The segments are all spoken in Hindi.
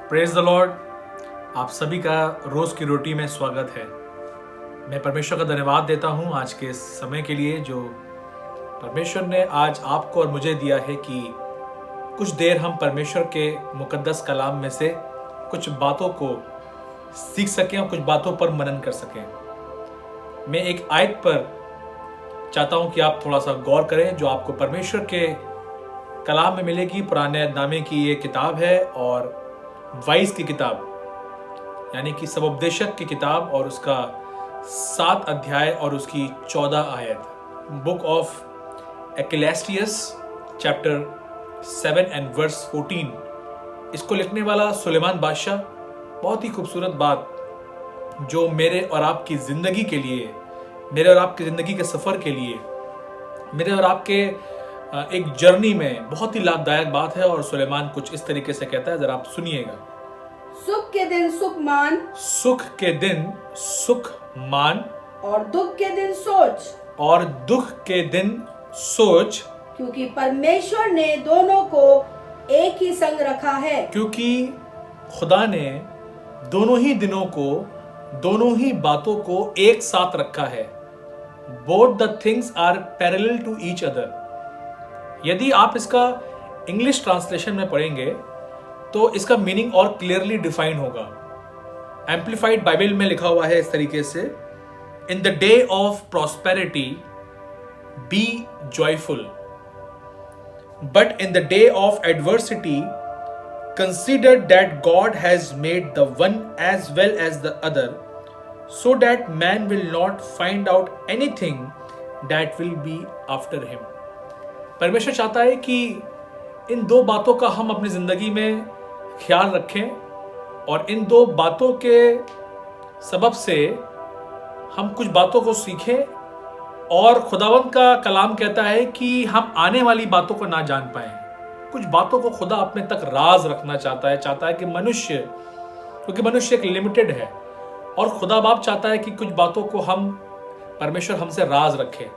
Praise the Lord. आप सभी का रोज की रोटी में स्वागत है। मैं परमेश्वर का धन्यवाद देता हूं आज के समय के लिए जो परमेश्वर ने आज आपको और मुझे दिया है कि कुछ देर हम परमेश्वर के मुकद्दस कलाम में से कुछ बातों को सीख सकें और कुछ बातों पर मनन कर सकें। मैं एक आयत पर चाहता हूं कि आप थोड़ा सा गौर करें जो आपको परमेश्वर के कलाम में मिलेगी। पुराने नामे की ये किताब है और वाइज की किताब यानी कि सबोपदेशक की किताब और उसका 7 अध्याय और उसकी 14 आयत, book of Ecclesiastes chapter 7 and verse 14। इसको लिखने वाला सुलेमान बादशाह। बहुत ही खूबसूरत बात जो मेरे और आपकी ज़िंदगी के लिए, मेरे और आपकी ज़िंदगी के सफ़र के लिए, मेरे और आपके एक जर्नी में बहुत ही लाभदायक बात है। और सुलेमान कुछ इस तरीके से कहता है, जरा आप सुनिएगा। सुख के दिन सुख मान, सुख के दिन सुख मान, और दुख के दिन सोच, और दुख के दिन सोच, क्योंकि परमेश्वर ने दोनों को एक ही संग रखा है। क्योंकि खुदा ने दोनों ही दिनों को, दोनों ही बातों को एक साथ रखा है। Both the things are parallel to each other. यदि आप इसका इंग्लिश ट्रांसलेशन में पढ़ेंगे तो इसका मीनिंग और क्लियरली डिफाइन होगा। एम्प्लीफाइड बाइबल में लिखा हुआ है इस तरीके से, in the day of prosperity be joyful, but in the day of adversity consider that God has made the one as well as the other, so that man will not find out anything that will be after him। परमेश्वर चाहता है कि इन दो बातों का हम अपनी जिंदगी में ख्याल रखें और इन दो बातों के सबब से हम कुछ बातों को सीखें। और खुदावंद का कलाम कहता है कि हम आने वाली बातों को ना जान पाएं। कुछ बातों को खुदा अपने तक राज रखना चाहता है कि मनुष्य, क्योंकि मनुष्य एक लिमिटेड है और खुदा बाप चाहता है कि कुछ बातों को हम, परमेश्वर हमसे राज रखे।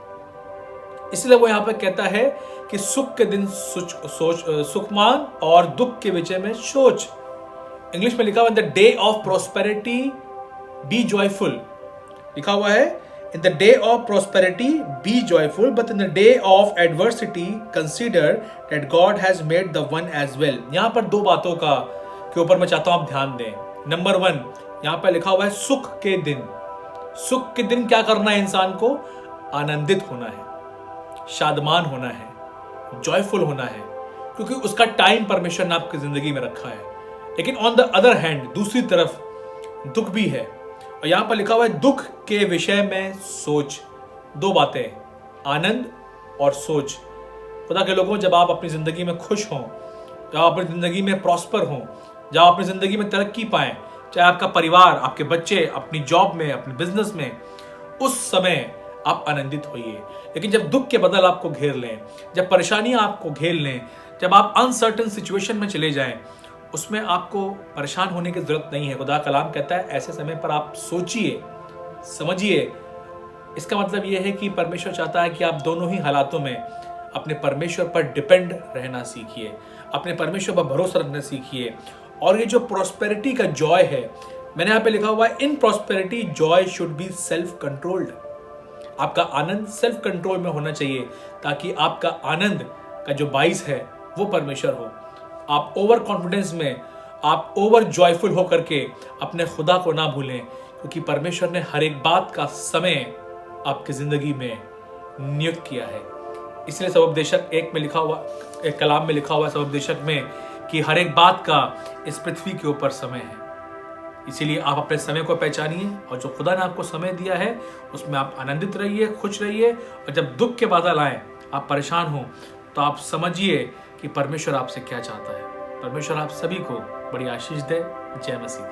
इसलिए वो यहाँ पे कहता है कि सुख के दिन सुख मान और दुख के विषय में सोच। इंग्लिश में लिखा हुआ, in the day of prosperity be joyful. लिखा हुआ है, in the day of prosperity be joyful, but in the day of adversity consider that God has made the one as well. यहाँ पर दो बातों का के ऊपर मैं चाहता हूं आप ध्यान दें। नंबर 1, यहाँ पर लिखा हुआ है सुख के दिन। सुख के दिन क्या करना है? इंसान को आनंदित होना है, शादमान होना है, जॉयफुल होना है, क्योंकि उसका टाइम परमेश्वर ने आपकी जिंदगी में रखा है। लेकिन ऑन द अदर हैंड, दूसरी तरफ दुख भी है और यहां पर लिखा हुआ है दुख के विषय में सोच। दो बातें, आनंद और सोच। खुदा के लोगों, जब आप अपनी जिंदगी में खुश हों, जब आप अपनी जिंदगी में प्रॉस्पर हों, जब आप अपनी जिंदगी में तरक्की पाएं, चाहे आपका परिवार, आपके बच्चे अपनी जॉब में, अपने बिजनेस में, उस समय आप आनंदित होइए। लेकिन जब दुख के बदल आपको घेर लें, जब परेशानियां आपको घेर लें, जब आप अनसर्टेन सिचुएशन में चले जाएं, उसमें आपको परेशान होने की जरूरत नहीं है। खुदा कलाम कहता है ऐसे समय पर आप सोचिए, समझिए। इसका मतलब यह है कि परमेश्वर चाहता है कि आप दोनों ही हालातों में अपने परमेश्वर पर डिपेंड रहना सीखिए, अपने परमेश्वर पर भरोसा रखना सीखिए। और ये जो प्रॉस्पेरिटी का जॉय है, मैंने यहाँ पे लिखा हुआ है, in prosperity joy should be self controlled. आपका आनंद सेल्फ कंट्रोल में होना चाहिए ताकि आपका आनंद का जो बाइस है वो परमेश्वर हो। आप ओवर कॉन्फिडेंस में, आप ओवर जॉयफुल होकर के अपने खुदा को ना भूलें, क्योंकि परमेश्वर ने हर एक बात का समय आपकी जिंदगी में नियुक्त किया है। इसलिए सबोपदेशक 1 में लिखा हुआ, एक कलाम में लिखा हुआ है सबोपदेशक में, कि हर एक बात का इस पृथ्वी के ऊपर समय है। इसीलिए आप अपने समय को पहचानिए और जो खुदा ने आपको समय दिया है उसमें आप आनंदित रहिए, खुश रहिए। और जब दुख के बादल आए, आप परेशान हो, तो आप समझिए कि परमेश्वर आपसे क्या चाहता है। परमेश्वर आप सभी को बड़ी आशीष दे। जय मसीह।